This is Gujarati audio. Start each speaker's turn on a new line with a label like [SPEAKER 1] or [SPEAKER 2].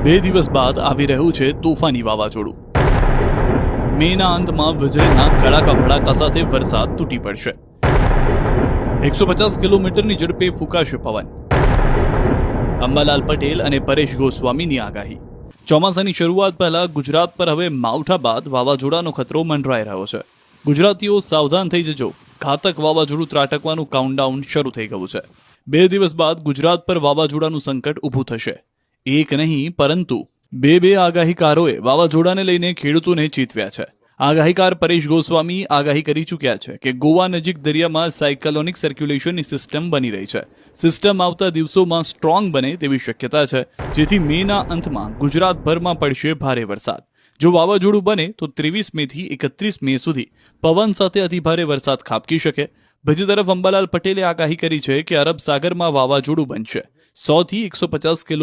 [SPEAKER 1] 2 દિવસ બાદ આવી રહ્યું છે તોફાની વાવાઝોડું. મેના અંતમાં વીજળીના કડાકા ભડાકા સાથે વરસાદ તૂટી પડશે. 150 કિલોમીટરની ઝડપે ફૂંકાશે પવન. અંબાલાલ પટેલ અને પરેશ ગોસ્વામીની આગાહી. ચોમાસાની શરૂઆત પહેલા ગુજરાત પર હવે માવઠા બાદ વાવાઝોડાનો ખતરો મંડરાઈ રહ્યો છે. ગુજરાતીઓ સાવધાન થઈ જજો. ઘાતક વાવાઝોડું ત્રાટકવાનું કાઉન્ટડાઉન શરૂ થઈ ગયું છે. 2 દિવસ બાદ ગુજરાત પર વાવાઝોડાનું સંકટ ઊભું થશે. એક નહીં પરંતુ બે આગાહીકારોએ વાવાઝોડાને લઈને ખેડૂતોને ચેતવ્યા છે. આગાહીકાર પરેશ ગોસ્વામી આગાહી કરી ચૂક્યા છે કે ગોવા નજીક દરિયામાં સાયક્લોનિક સર્ક્યુલેશનની સિસ્ટમ બની રહી છે. સિસ્ટમ આવતા દિવસોમાં સ્ટ્રોંગ બને તેવી શક્યતા છે, જેથી મેના અંતમાં ગુજરાતભરમાં પડશે ભારે વરસાદ. જો વાવાઝોડું બને તો 23 મેથી 31 મે સુધી પવન સાથે અતિભારે વરસાદ ખાબકી શકે. બીજી તરફ અંબાલાલ પટેલે આગાહી કરી છે કે અરબ સાગરમાં વાવાઝોડું બનશે. 100 થી 150 કિલોમીટર